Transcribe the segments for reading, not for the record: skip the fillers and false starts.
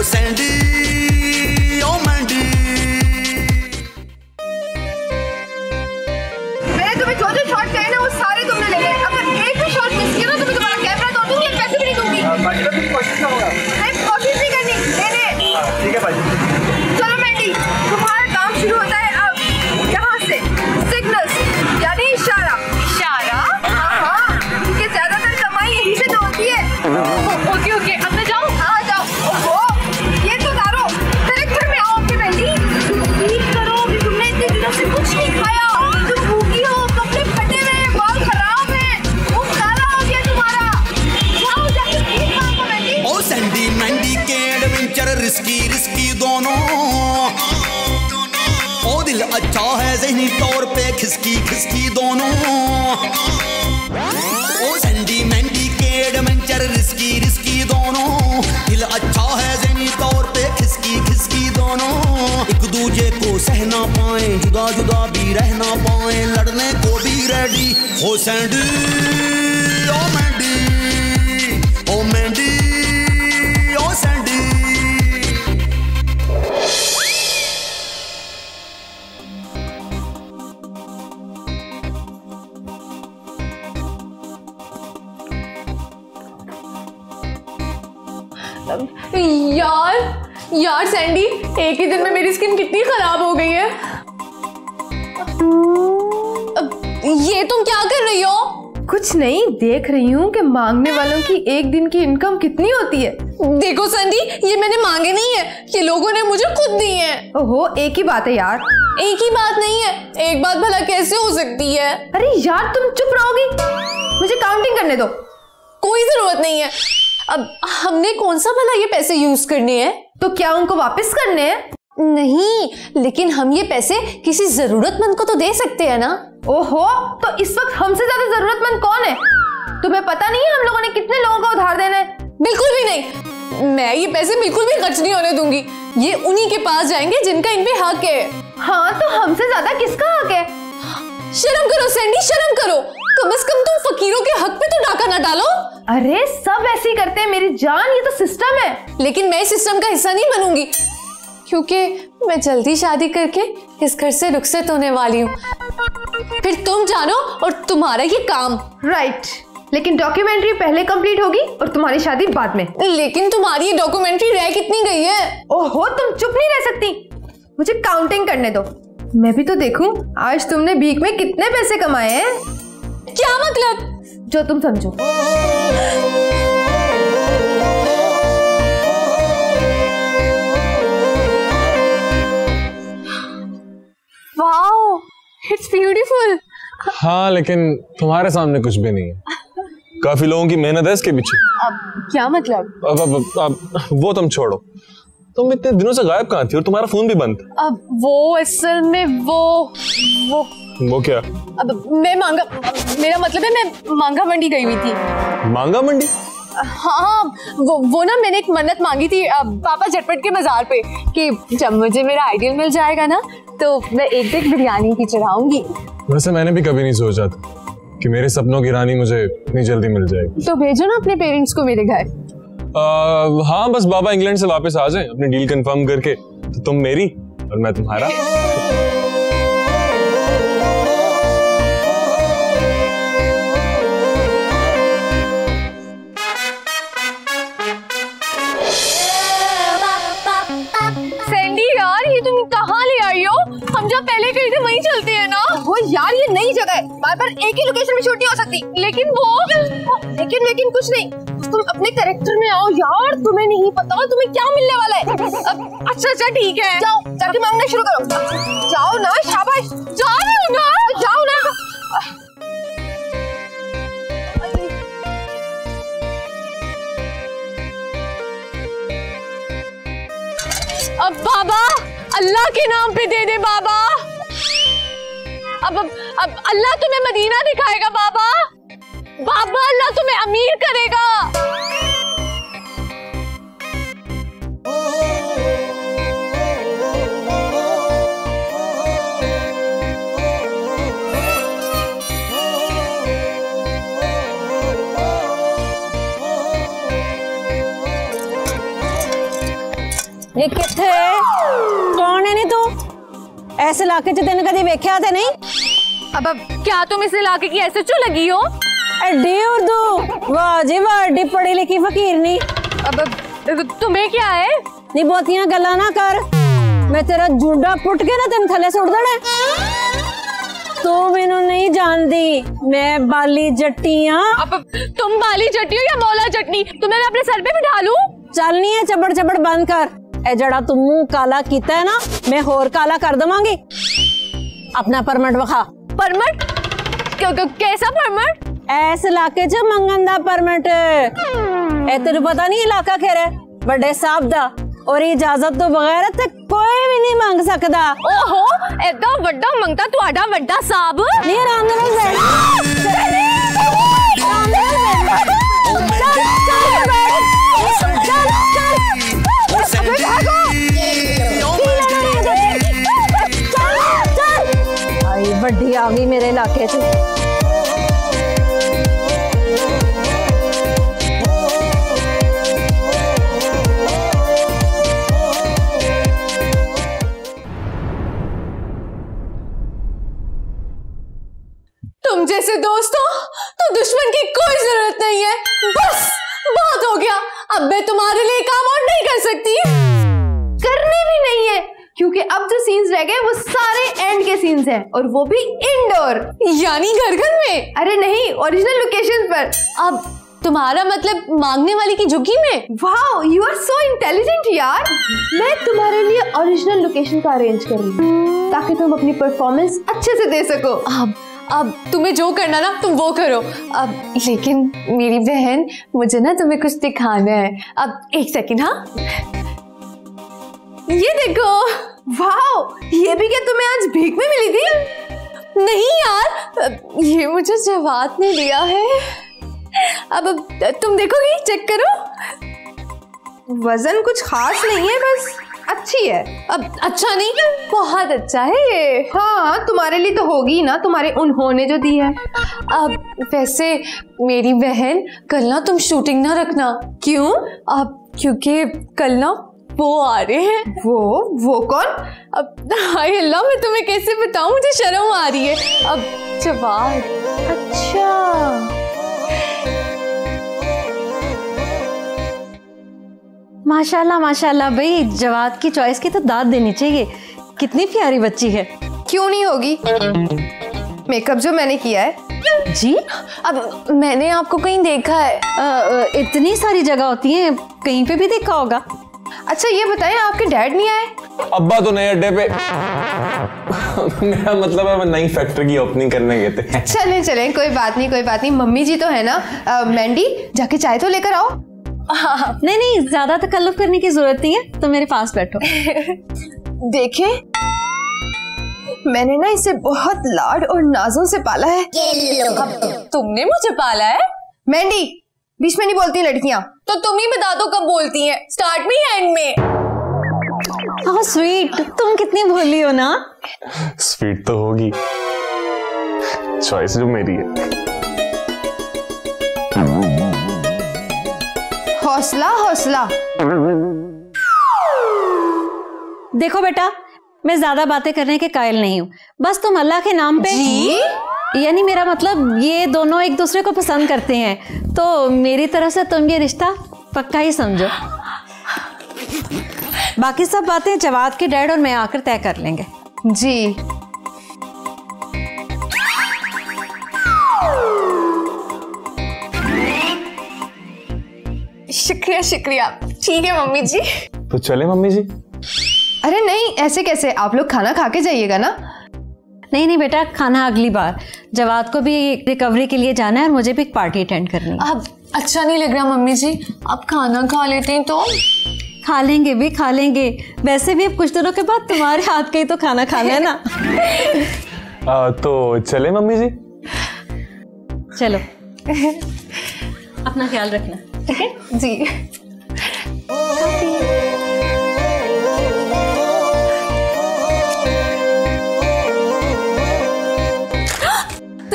Sandy ओ मैंडी। मैंने तुम्हें जो जो शॉट कहे ना वो सारे तुमने ले लिए। अगर एक भी शॉट मिस किया ना तो मैं तुम्हारा कैमरा तोड़ दूंगी, पैसे भी नहीं दूंगी। मैं कोशिश करूंगा। नहीं कोशिश नहीं करनी, लेने। ठीक है भाई। चलो मैंडी, तुम्हारा काम शुरू होता है अब यहाँ से। सिग्नल्स यानी इशारा। इशारा? हाँ, क्योंकि ज्यादातर कमाई यहीं से तो होती है। ओके ओके, अब मैं जाऊँ? हाँ जाओ। ओहो, ये तो उतारो, करेक्टर में आओ अपनी मैंडी। ठीक करो कि तुमने इतने दिनों से कुछ नहीं खाया, तुम भूखी हो, कपड़े फटे हुए हैं, बाल खराब हैं, मुंह काला हो गया तुम्हारा। जाओ जाके ठीक करो मैंडी। ओ सैंडी मैंडी के एडवेंचर रिस्की रिस्की दोनों। ओ दिल अच्छा है ज़हनी तौर पे खिसकी खिसकी दोनों। ओ सैंडी मैंडी के एडवेंचर रिस्की रिस्की दोनों। दिल अच्छा है ज़हनी तौर पे खिसकी खिसकी दोनों। एक दूजे को सह ना पाए, जुदा जुदा भी रह ना पाए, लड़ने को भी रेडी हो सैंडी ओ मैंडी ओ मैंडी ओ सैंडी। यार सैंडी, एक ही दिन में मेरी स्किन कितनी खराब हो गई है। ये तुम क्या कर रही हो? कुछ नहीं, देख रही हूँ कि मांगने वालों की एक दिन की इनकम कितनी होती है। देखो सैंडी, ये मैंने मांगे नहीं है, ये लोगों ने मुझे खुद दी है। ओहो, एक ही बात है यार। एक ही बात नहीं है, एक बात भला कैसे हो सकती है? अरे यार तुम चुप रहोगी? मुझे काउंटिंग करने दो। कोई जरूरत नहीं है। अब हमने कौन सा भला ये पैसे यूज करने हैं? तो क्या उनको वापस करने हैं? नहीं, लेकिन हम ये पैसे किसी जरूरतमंद को तो दे सकते हैं ना। ओहो, तो इस वक्त हमसे ज्यादा जरूरतमंद कौन है? तुम्हें पता नहीं है हम लोगों ने कितने लोगों को उधार देना है? बिल्कुल भी नहीं, मैं ये पैसे बिल्कुल भी खर्च नहीं होने दूंगी। ये उन्हीं के पास जाएंगे जिनका इन पे हक है। हाँ, तो हमसे ज्यादा किसका हक है? शर्म करो सैंडी, शर्म करो। कम से कम तुम फकीरों के हक पे तो डाका ना डालो। अरे सब ऐसे ही करते हैं मेरी जान, ये तो सिस्टम है। लेकिन मैं इस सिस्टम का हिस्सा नहीं बनूंगी, क्योंकि मैं जल्दी शादी करके इस घर से रुखसत होने वाली हूँ। फिर तुम जानो और तुम्हारा ये काम। राइट, लेकिन डॉक्यूमेंट्री पहले कंप्लीट होगी और तुम्हारी शादी बाद में। लेकिन तुम्हारी ये डॉक्यूमेंट्री रह कितनी गई है? ओहो, तुम चुप नहीं रह सकती, मुझे काउंटिंग करने दो। मैं भी तो देखूं आज तुमने भीख में कितने पैसे कमाए हैं। क्या मतलब? जो तुम समझो। Wow, it's beautiful. हाँ, लेकिन तुम्हारे सामने कुछ भी नहीं है। काफी लोगों की मेहनत है इसके पीछे। अब क्या मतलब? अब वो तुम छोड़ो, तुम इतने दिनों से गायब कहाँ थी और तुम्हारा फोन भी बंद था। अब वो असल में वो क्या? अब मैं मांगा, मेरा मतलब है मैं मांगा मंडी गई हुई थी। मांगा मंडी? हाँ, वो ना मैंने एक मन्नत मांगी थी पापा झटपट के बाजार पे कि जब मुझे मेरा आइडियल मिल जाएगा ना तो मैं एक दिन बिरयानी की चढ़ाऊंगी। वैसे मैंने भी कभी नहीं सोचा था कि मेरे सपनों की रानी मुझे इतनी जल्दी मिल जाएगी। तो भेजो ना अपने पेरेंट्स को मेरे घर। हाँ, बस बाबा इंग्लैंड से वापस आ जाए अपनी डील कंफर्म करके, तो तुम मेरी और मैं तुम्हारा। सैंडी यार, ये तुम कहाँ ले आई हो? हम जहाँ पहले गए थे वहीं चलते हैं ना। वो यार, ये नई जगह है, बार बार एक ही लोकेशन में शूट नहीं हो सकती। लेकिन लेकिन कुछ नहीं, तुम अपने कैरेक्टर में आओ यार। तुम्हें नहीं पता तुम्हें क्या मिलने वाला है। अच्छा ठीक है, जाओ जाके मांगना शुरू करो। जाओ ना, शाबाश, जा रहे हो ना, जाओ ना। अब बाबा, अल्लाह के नाम पे दे दे बाबा। अब अल्लाह तुम्हें मदीना दिखाएगा बाबा। बाबा, अल्लाह तुम्हें अमीर करेगा। ये किथे कौन है नी तू? ऐसे इलाके च तेन कदी वेख्या ते नहीं? अब क्या तुम इस इलाके की एसएचओ लगी हो? एडी उर्दू, वाह जी वाह, एडी पढ़ी लिखी फकीर नी। अब तुम्हें क्या है? नी बहुतियां गल्लां ना कर, मैं तेरा जूंडा पुट के ना तेन थले सुट देना। तू मैनू नहीं जानती, मैं बाली जट्टी हाँ। अब तुम बाली जट्टी हो या मौला चटनी? तुम्हें मैं अपने सर पे बिठा लूं? चलनी है चबड़ चबड़ बंद कर। ए जड़ा तू मुंह काला कीता है ना, मैं होर काला कर दवांगी। अपना परमिट विखा। परमिट? कैसा परमिट? ऐस इलाके च मंगन दा परमिट। ए तेनू पता नहीं इलाका खेर है बड़े साहब दा, और इजाजत तो बगैर ते कोई भी नहीं मांग सकदा। ओहो, एदा वड्डा मंगता तुहाडा वड्डा साहब? नहीं आराम नाल बैठ। आई बड़ी आ गई मेरे इलाके च। तुम जैसे दोस्तों तो दुश्मन की कोई जरूरत नहीं है। बस बहुत हो गया, अब मैं तुम्हारे लिए काम और नहीं कर सकती। करने भी नहीं है, क्योंकि अब जो सीन्स रह गए वो सारे एंड के सीन्स हैं, और वो भी इंडोर, यानी घर घर में। अरे नहीं, ओरिजिनल लोकेशन पर। अब तुम्हारा मतलब मांगने वाली की झुग्गी में? Wow, you are so intelligent यार। मैं तुम्हारे लिए ओरिजिनल लोकेशन का अरेंज कर रही हूँ ताकि तुम अपनी परफॉर्मेंस अच्छे से दे सको। अब तुम्हें जो करना ना तुम वो करो। अब लेकिन मेरी बहन, मुझे ना तुम्हें कुछ दिखाना है। अब एक सेकंड। हाँ, ये देखो। वाओ, ये भी क्या तुम्हें आज भीख में मिली थी? नहीं यार, ये मुझे जवाब ने दिया है। अब तुम देखोगी, चेक करो। वजन कुछ खास नहीं है, बस अच्छी है। अब अच्छा नहीं, बहुत अच्छा है ये। हाँ, तुम्हारे लिए तो होगी ना, तुम्हारे उन्होंने जो दी है। अब वैसे मेरी बहन, कल ना तुम शूटिंग ना रखना। क्यों? अब क्योंकि कल ना वो आ रहे हैं। वो कौन? अब हाय अल्लाह, मैं तुम्हें कैसे बताऊं, मुझे शर्म आ रही है। अब जवाब। अच्छा, माशाल्लाह माशाल्लाह भाई, जवाद की चॉइस की तो दाद देनी चाहिए। कितनी प्यारी बच्ची है। क्यों नहीं होगी? मेकअप जो मैंने किया है। जी? अब मैंने आपको कहीं देखा है। इतनी सारी जगह होती है, कहीं पे भी देखा होगा। अच्छा ये बताएं, आपके डैड नहीं आए? अब्बा तो नए अड्डे पे मेरा मतलब है, मैं नई फैक्ट्री की ओपनिंग करने गए थे। चलें, कोई बात नहीं। मम्मी जी तो है ना। मैंडी, जाके चाय तो लेकर आओ। हाँ, नहीं, ज्यादा तकल्लुफ करने की जरूरत नहीं है, तो मेरे पास बैठो। देखे, मैंने ना इसे बहुत लाड और नाजों से पाला है। तुमने मुझे पाला है? मैंडी, बीच में नहीं बोलती लड़कियां। तो तुम ही बता दो कब बोलती हैं, स्टार्ट में या एंड में? हाँ स्वीट, तुम कितनी भोली हो ना। स्वीट तो होगी, चॉइस जो मेरी है। हौसला। देखो बेटा, मैं ज्यादा बातें करने के कायल नहीं हूँ, बस तुम अल्लाह के नाम पे। जी? यानी मेरा मतलब, ये दोनों एक दूसरे को पसंद करते हैं, तो मेरी तरफ से तुम ये रिश्ता पक्का ही समझो। बाकी सब बातें जवाद के डैड और मैं आकर तय कर लेंगे। जी। शुक्रिया। ठीक है मम्मी जी। तो चले मम्मी जी? अरे नहीं, ऐसे कैसे, आप लोग खाना खा के जाइएगा ना। नहीं बेटा, खाना अगली बार। जवाद को भी रिकवरी के लिए जाना है और मुझे भी एक पार्टी अटेंड करनी है। अब अच्छा नहीं लग रहा मम्मी जी, आप खाना खा लेते हैं तो। खा लेंगे। वैसे भी अब कुछ दिनों के बाद तुम्हारे हाथ का ही तो खाना खाना है ना। तो चले मम्मी जी? चलो। अपना ख्याल रखना, ठीक है? जी।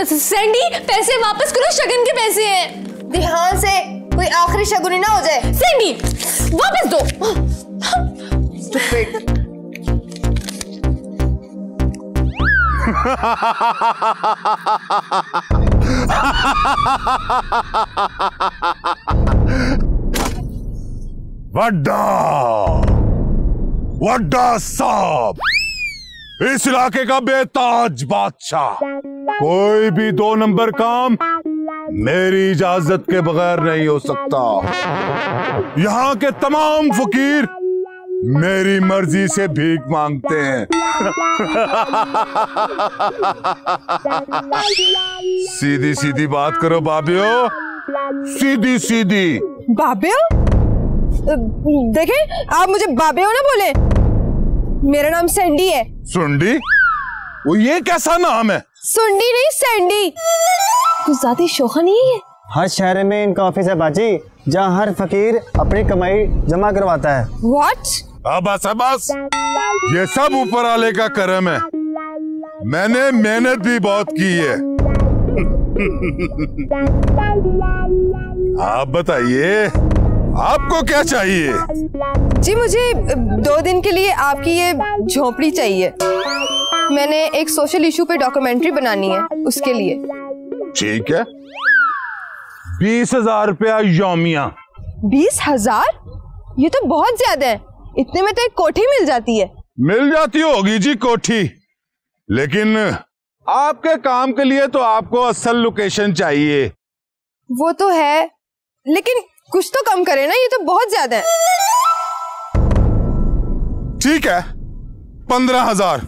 सैंडी, पैसे वापस करो, शगन के पैसे हैं। ध्यान से, कोई आखिरी शगुनी ना हो जाए। सैंडी, वापस दो। वेट। वड्डा साहब, इस इलाके का बेताज बादशाह, कोई भी 2 नंबर काम मेरी इजाजत के बगैर नहीं हो सकता। यहाँ के तमाम फकीर मेरी मर्जी से भीख मांगते हैं। सीधी सीधी बात करो बाबियो, सीधी सीधी। बाबियो? देखें, आप मुझे बाबियो ना बोले, मेरा नाम सैंडी है। सुंडी? वो ये कैसा नाम है? सुंडी नहीं, सैंडी। कुछ ज्यादा शोखा नहीं है? हर शहर में इनका ऑफिस है बाजी, जहाँ हर फकीर अपनी कमाई जमा करवाता है। What? बस ये सब ऊपर वाले का करम है, मैंने मेहनत भी बहुत की है। आप बताइए, आपको क्या चाहिए? जी मुझे 2 दिन के लिए आपकी ये झोपड़ी चाहिए। मैंने एक सोशल इशू पे डॉक्यूमेंट्री बनानी है, उसके लिए। ठीक है, 20,000 रुपया यौमिया। 20,000? ये तो बहुत ज्यादा है, इतने में तो एक कोठी मिल जाती है। मिल जाती होगी जी कोठी, लेकिन आपके काम के लिए तो आपको असल लोकेशन चाहिए। वो तो है, लेकिन कुछ तो कम करे ना, ये तो बहुत ज्यादा है। ठीक है, 15,000,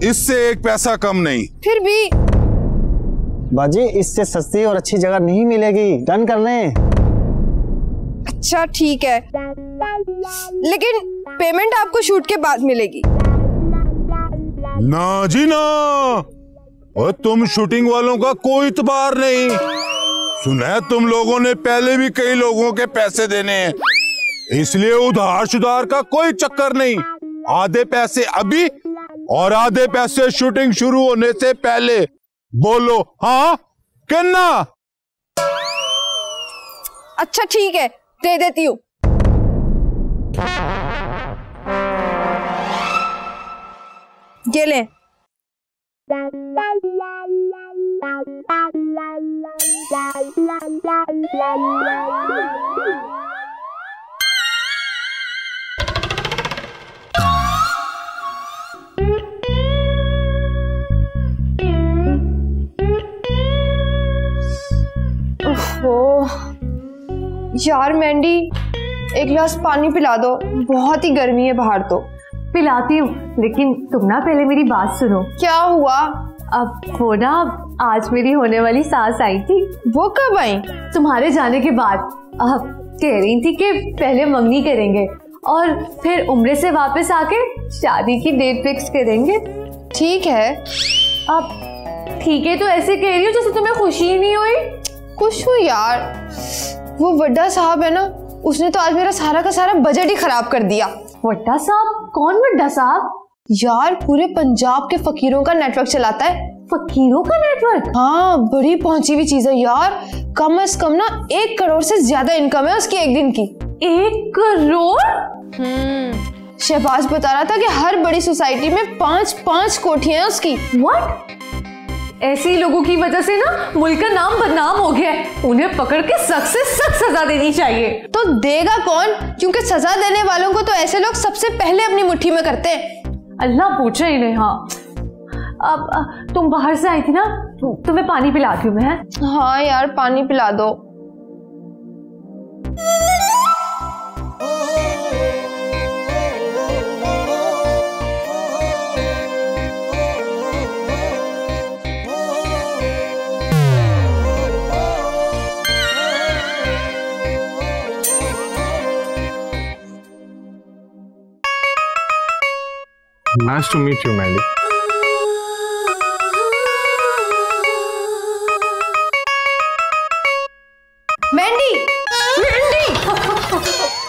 इससे 1 पैसा कम नहीं। फिर भी बाजी, इससे सस्ती और अच्छी जगह नहीं मिलेगी, डन कर लें। अच्छा ठीक है, लेकिन पेमेंट आपको शूट के बाद मिलेगी। ना जी ना, और तुम शूटिंग वालों का कोई इतबार नहीं। सुना है तुम लोगों ने पहले भी कई लोगों के पैसे देने हैं, इसलिए उधार शुधार का कोई चक्कर नहीं। आधे पैसे अभी और आधे पैसे शूटिंग शुरू होने से पहले। बोलो हाँ कि ना? अच्छा ठीक है, दे देती हूँ। ये ले। यार मैंडी, एक गिलास पानी पिला दो, बहुत ही गर्मी है बाहर। तो पिलाती हूँ, लेकिन तुम ना पहले मेरी बात सुनो। क्या हुआ? अब वो ना, आज मेरी होने वाली सास आई थी। वो कब आई? तुम्हारे जाने के बाद। अब कह रही थी कि पहले मंगनी करेंगे और फिर उम्रे से वापस आके शादी की डेट फिक्स करेंगे। ठीक है। अब ठीक है तो ऐसे कह रही हो जैसे तुम्हें खुशी ही नहीं हुई। खुश हुई यार, वो वड्डा साहब है ना, उसने तो आज मेरा सारा का सारा बजट ही खराब कर दिया। वड्डा साहब? कौन वड्डा साहब? यार पूरे पंजाब के फकीरों का नेटवर्क चलाता है। फकीरों का नेटवर्क? हाँ, बड़ी पहुंची हुई चीज है यार। कम से कम ना 1 करोड़ से ज्यादा इनकम है उसकी एक दिन की। 1 करोड़? शहबाज बता रहा था कि हर बड़ी सोसाइटी में 5-5 कोठियां हैं उसकी। व्हाट? ऐसे ही लोगों की वजह से ना मुल्क का नाम बदनाम हो गया है। उन्हें पकड़ के सख्त से सख्त सजा देनी चाहिए। तो देगा कौन? क्योंकि सजा देने वालों को तो ऐसे लोग सबसे पहले अपनी मुट्ठी में करते हैं। अल्लाह पूछे इन्हें। हाँ, अब तुम बाहर से आई थी ना, तुम्हें पानी पिलाती हूँ मैं। हाँ यार, पानी पिला दो। Nice to meet you, Mandy. Mandy! Mandy!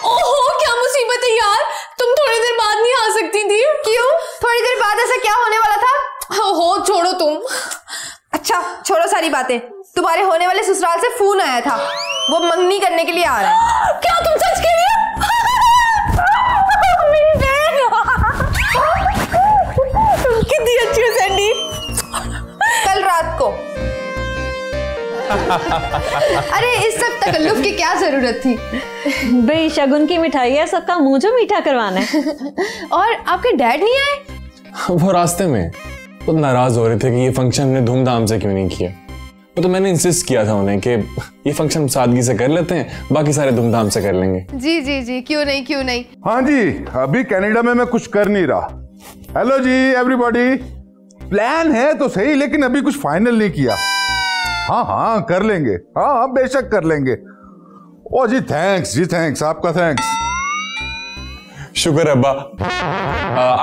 ओहो, क्या मुसीबत है यार। तुम थोड़ी देर बाद नहीं आ सकती थी? क्यों? थोड़ी देर बाद ऐसा क्या होने वाला था? हो, छोड़ो तुम। अच्छा छोड़ो सारी बातें। तुम्हारे होने वाले ससुराल से फोन आया था, वो मंगनी करने के लिए आ रहा है। क्या तुम सच कह रही हो? की क्या जरूरत थी? भाई शगुन की मिठाई है, सबका मुंह जो मीठा करवाना है। और आपके डैड नहीं आए? वो रास्ते में वो नाराज हो रहे थे कि ये फंक्शन हमने धूमधाम से क्यों नहीं किया। वो तो मैंने इंसिस्ट किया था उन्हें कि ये फंक्शन सादगी से कर लेते हैं, बाकी सारे धूमधाम से कर लेंगे। जी जी जी, क्यों नहीं क्यों नहीं। हाँ जी, अभी कनाडा में मैं कुछ कर नहीं रहा। हेलो जी एवरीबॉडी, प्लान है तो सही लेकिन अभी कुछ फाइनल नहीं किया। हाँ हाँ कर लेंगे, हाँ हाँ बेशक कर लेंगे। ओ जी थैंक्स, आपका थैंक्स। शुक्र है अब्बा,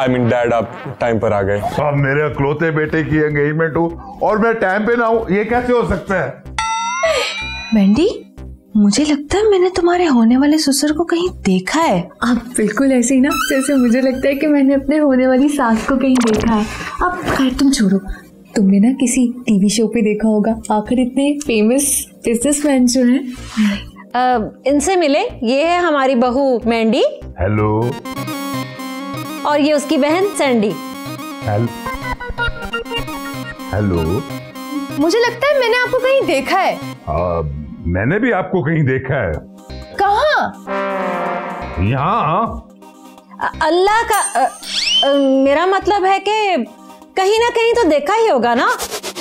आई मीन डैड, आप टाइम पर आ गए। अब मेरे अकलौते बेटे की एंगेजमेंट हो और मैं टाइम पे ना हूं, ये कैसे हो सकता है? मैंडी, मुझे लगता है मैंने तुम्हारे होने वाले ससुर को कहीं देखा है। आप बिल्कुल ऐसे ही ना जैसे मुझे लगता है कि मैंने अपने होने वाली सास को कहीं देखा है। अब खैर तुम छोड़ो, तुमने ना किसी टीवी शो पे देखा होगा, आखिर इतने फेमस बिजनेसमैन जो हैं। इनसे मिले, ये है हमारी बहू मैंडी। हेलो। और ये उसकी बहन सैंडी। हेलो। मुझे लगता है मैंने आपको कहीं देखा है। मैंने भी आपको कहीं देखा है। कहाँ? यहाँ। अल्लाह का मेरा मतलब है कि कहीं ना कहीं तो देखा ही होगा ना।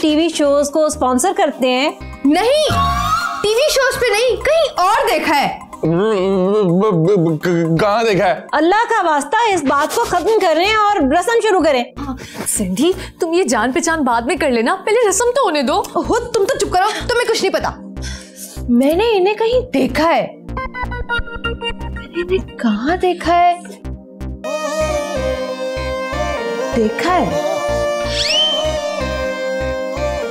टीवी शोज को स्पॉन्सर करते हैं। नहीं, टीवी शोज पे नहीं, कहीं और देखा है। कहाँ देखा है? अल्लाह का वास्ता, इस बात को खत्म करें और रस्म शुरू करें। सिंधी, तुम ये जान पहचान बाद में कर लेना, पहले रस्म तो होने दो। हो, तुम तो चुप करो, तुम्हें कुछ नहीं पता। मैंने इन्हें कहीं देखा है। मैंने इन्हें कहाँ देखा है? देखा है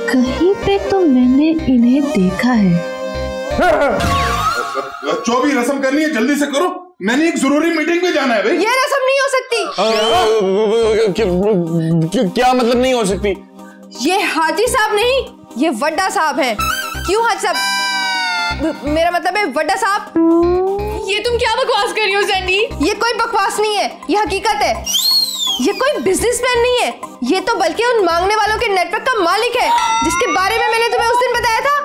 कहीं पे तो मैंने इन्हें देखा है। जो भी रस्म करनी है जल्दी से करो, मैंने एक जरूरी मीटिंग में जाना है भाई। ये रस्म नहीं हो सकती। क्या मतलब नहीं हो सकती? ये हाजी साहब नहीं, ये वड्डा साहब है। क्यों हाजी साहब? मेरा मतलब है वड्डा साहब। ये तुम क्या बकवास कर रही हो सैंडी? ये कोई बकवास नहीं है, ये हकीकत है। ये कोई बिजनेसमैन नहीं है, ये तो बल्कि उन मांगने वालों के नेटवर्क का मालिक है जिसके बारे में मैंने तुम्हें उस दिन बताया था।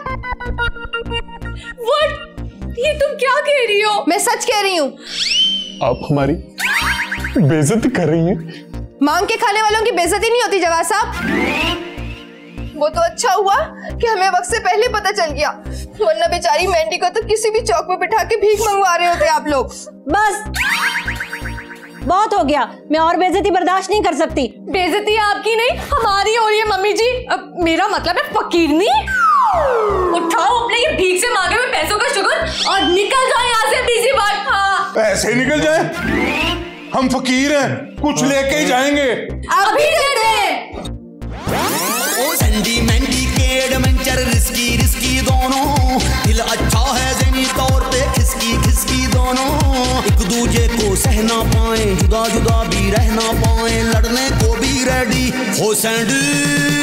What? ये तुम क्या कह रही हो? मैं सच कह रही हूँ। आप हमारी बेइज्जती कर रही हैं। मांग के खाने वालों की बेइज्जती नहीं होती जवाब साहब। वो तो अच्छा हुआ कि हमें वक्त से पहले पता चल गया, वरना बेचारी मैंडी को तो किसी भी चौक में बिठा के भीख मंगवा रहे होते आप लोग। बस बहुत हो गया, मैं और बेइज्जती बर्दाश्त नहीं कर सकती। बेइज्जती आपकी नहीं, हमारी हो रही है मम्मी जी। अब मेरा मतलब है फकीरनी। उठाओ अपने ये भीख से मांगे हुए पैसों का शुगर और निकल जाओ यहाँ से बीसी बात। हाँ, ऐसे निकल जाए? हम फकीर हैं, कुछ लेके ही जाएंगे। अभी देते हैं। सैंडी मैंडी के एडवेंचर रिस्की रिस्की दोनों, दिल अच्छा है ज़हनी तौर पे खिसकी खिसकी दोनों, एक दूजे को सहना पाए, जुदा जुदा भी रहना पाए, लड़ने को भी रेडी हो सैंडी।